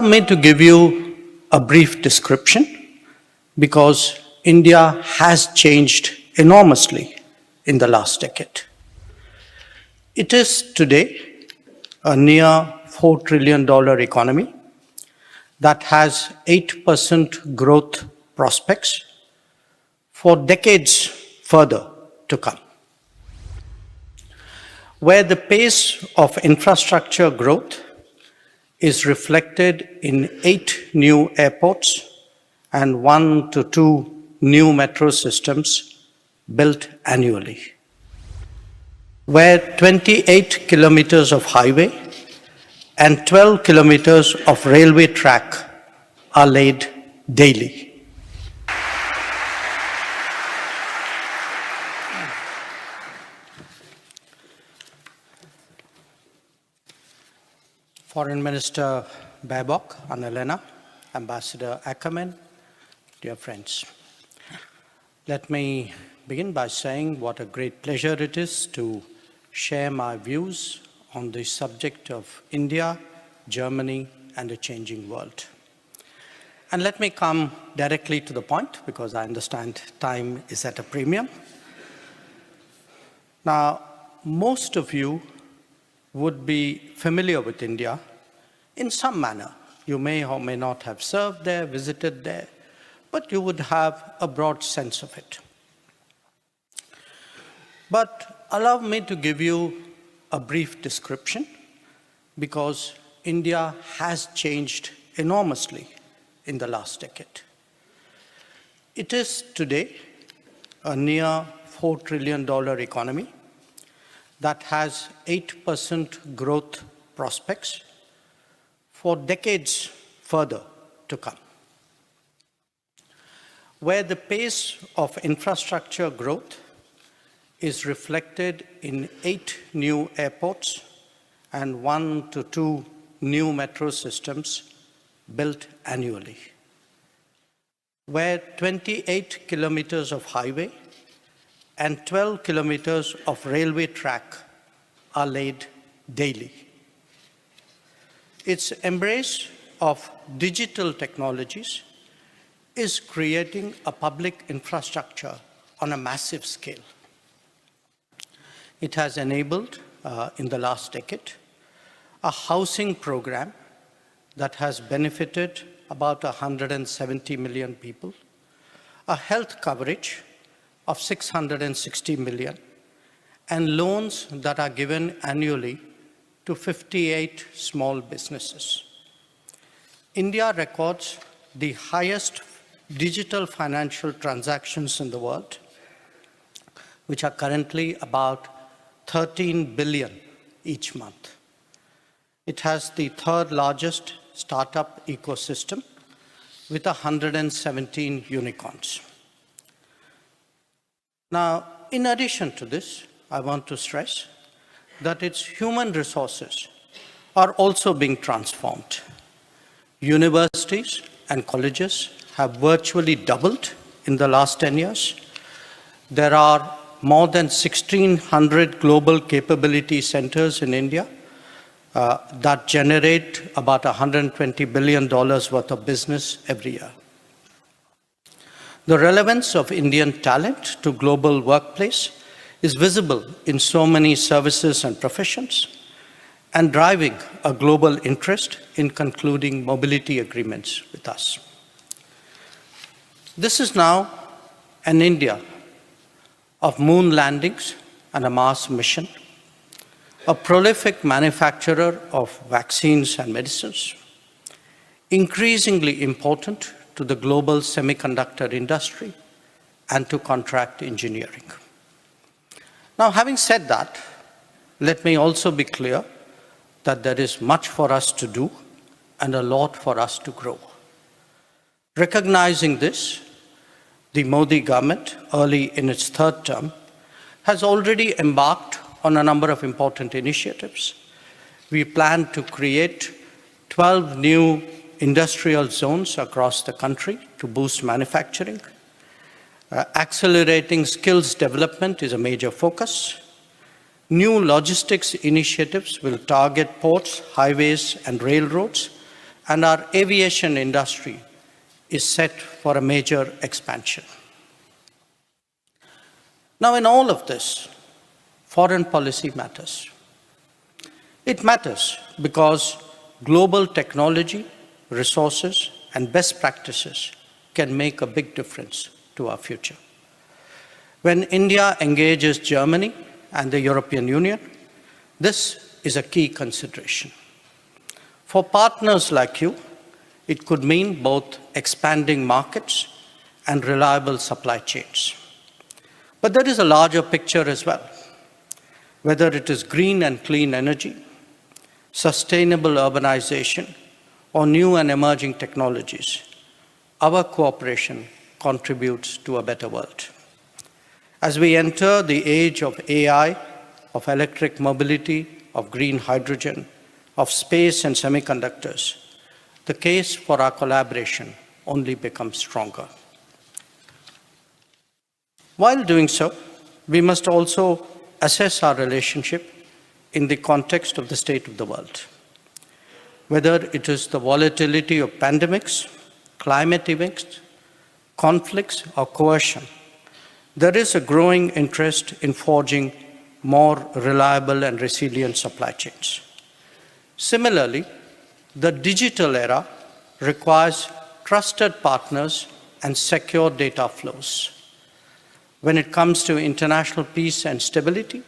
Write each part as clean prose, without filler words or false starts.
Me to give you a brief description because India has changed enormously in the last decade. It is today a near $4 trillion economy that has 8% growth prospects for decades further to come. Where the pace of infrastructure growth is reflected in 8 new airports and 1 to 2 new metro systems built annually. Where 28 kilometers of highway and 12 kilometers of railway track are laid daily. Foreign Minister Baerbock, Annalena, Ambassador Ackerman, dear friends. Let me begin by saying what a great pleasure it is to share my views on the subject of India, Germany, and a changing world. And let me come directly to the point because I understand time is at a premium. Now, most of you would be familiar with India in some manner. You may or may not have served there, visited there, but you would have a broad sense of it. But allow me to give you a brief description because India has changed enormously in the last decade. It is today a near $4 trillion economy that has 8% growth prospects for decades further to come. Where the pace of infrastructure growth is reflected in 8 new airports and 1 to 2 new metro systems built annually. Where 28 kilometers of highway and 12 kilometers of railway track are laid daily. Its embrace of digital technologies is creating a public infrastructure on a massive scale. It has enabled, in the last decade, a housing program that has benefited about 170 million people, a health coverage of 660 million, and loans that are given annually to 58 small businesses. India records the highest digital financial transactions in the world, which are currently about 13 billion each month. It has the third largest startup ecosystem with 117 unicorns. Now, in addition to this, I want to stress that its human resources are also being transformed. Universities and colleges have virtually doubled in the last 10 years. There are more than 1,600 global capability centers in India that generate about $120 billion worth of business every year. The relevance of Indian talent to global workplace is visible in so many services and professions and driving a global interest in concluding mobility agreements with us. This is now an India of moon landings and a Mars mission, a prolific manufacturer of vaccines and medicines, increasingly important to the global semiconductor industry and to contract engineering. Now, having said that, let me also be clear that there is much for us to do and a lot for us to grow. Recognizing this, the Modi government, early in its third term, has already embarked on a number of important initiatives. We plan to create 12 new industrial zones across the country to boost manufacturing. Accelerating skills development is a major focus. New logistics initiatives will target ports, highways, and railroads and our aviation industry is set for a major expansion. Now, in all of this, foreign policy matters. It matters because global technology, resources, and best practices can make a big difference to our future. When India engages Germany and the European Union, this is a key consideration. For partners like you, it could mean both expanding markets and reliable supply chains. But there is a larger picture as well. Whether it is green and clean energy, sustainable urbanization, or new and emerging technologies, our cooperation contributes to a better world. As we enter the age of AI, of electric mobility, of green hydrogen, of space and semiconductors, the case for our collaboration only becomes stronger. While doing so, we must also assess our relationship in the context of the state of the world. Whether it is the volatility of pandemics, climate events, conflicts, or coercion, there is a growing interest in forging more reliable and resilient supply chains. Similarly, the digital era requires trusted partners and secure data flows. When it comes to international peace and stability,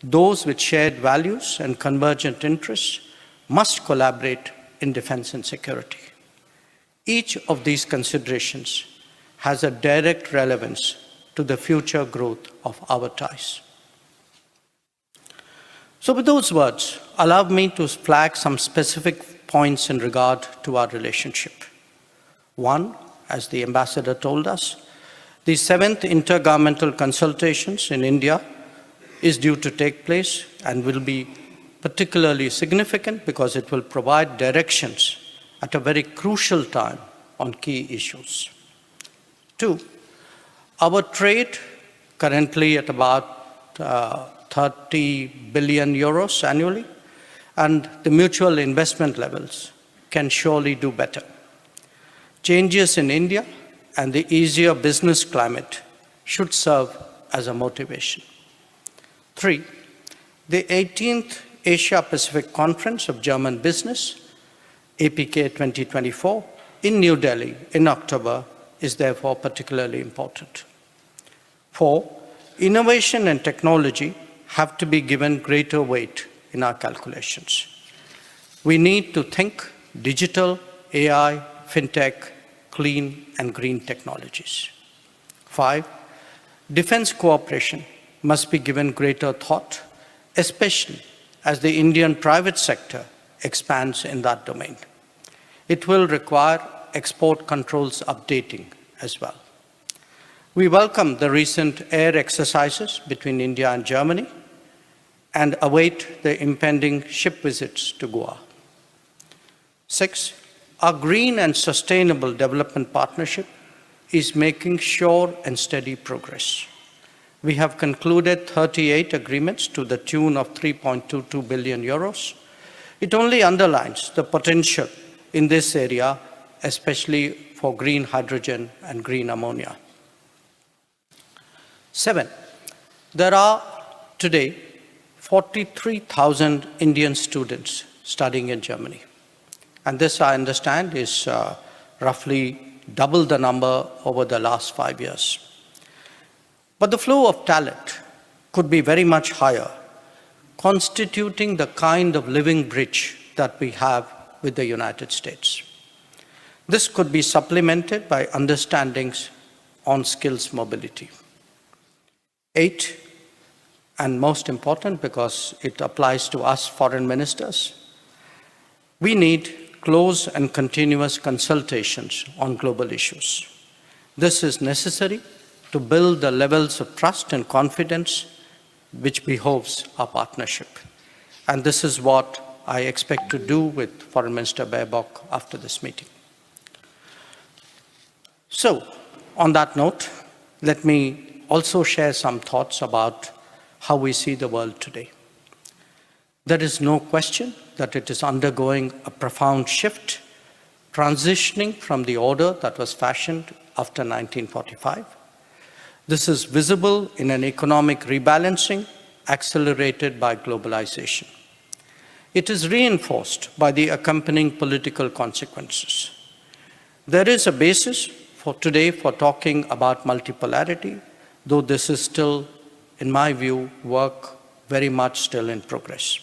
those with shared values and convergent interests must collaborate in defense and security. Each of these considerations has a direct relevance to the future growth of our ties. So with those words, allow me to flag some specific points in regard to our relationship. One, as the ambassador told us, the 7th intergovernmental consultations in India is due to take place and will be particularly significant because it will provide directions at a very crucial time on key issues. Two, our trade, currently at about 30 billion euros annually, and the mutual investment levels can surely do better. Changes in India and the easier business climate should serve as a motivation. Three, the 18th Asia-Pacific Conference of German Business, APK 2024, in New Delhi in October is therefore particularly important. Four, innovation and technology have to be given greater weight in our calculations. We need to think digital, AI, fintech, clean and green technologies. Five, defense cooperation must be given greater thought, especially as the Indian private sector expands in that domain. It will require export controls updating as well. We welcome the recent air exercises between India and Germany and await the impending ship visits to Goa. Six, our green and sustainable development partnership is making sure and steady progress. We have concluded 38 agreements to the tune of 3.22 billion euros. It only underlines the potential in this area, especially for green hydrogen and green ammonia. Seven, there are today 43,000 Indian students studying in Germany. And this, I understand, is roughly double the number over the last 5 years. But the flow of talent could be very much higher, constituting the kind of living bridge that we have with the United States. This could be supplemented by understandings on skills mobility. Eight, and most important because it applies to us foreign ministers, we need close and continuous consultations on global issues. This is necessary to build the levels of trust and confidence which behoves our partnership. And this is what I expect to do with Foreign Minister Baerbock after this meeting. So, on that note, let me also share some thoughts about how we see the world today. There is no question that it is undergoing a profound shift transitioning from the order that was fashioned after 1945. This is visible in an economic rebalancing accelerated by globalization. It is reinforced by the accompanying political consequences. There is a basis for today for talking about multipolarity, though this is still, in my view, work very much still in progress.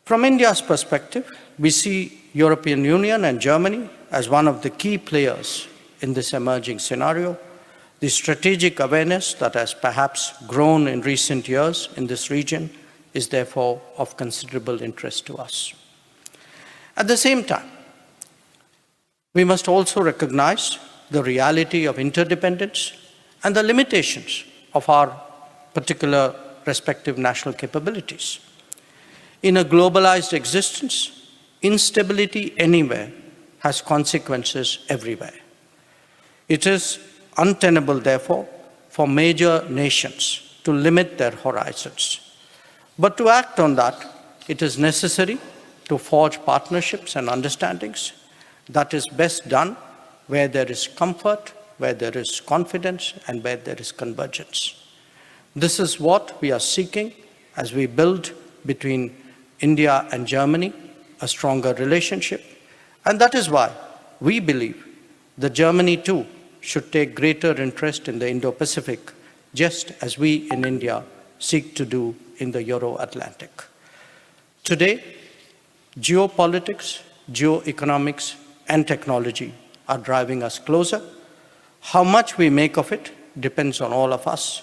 From India's perspective, we see European Union and Germany as one of the key players in this emerging scenario. The strategic awareness that has perhaps grown in recent years in this region is therefore of considerable interest to us. At the same time, we must also recognize the reality of interdependence and the limitations of our particular respective national capabilities. In a globalized existence, instability anywhere has consequences everywhere. It is untenable, therefore, for major nations to limit their horizons. But to act on that, it is necessary to forge partnerships and understandings. That is best done where there is comfort, where there is confidence, and where there is convergence. This is what we are seeking as we build between India and Germany a stronger relationship. And that is why we believe that Germany too should take greater interest in the Indo-Pacific, just as we in India seek to do in the Euro-Atlantic. Today, geopolitics, geoeconomics, and technology are driving us closer. How much we make of it depends on all of us.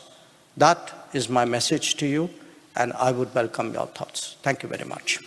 That is my message to you, and I would welcome your thoughts. Thank you very much.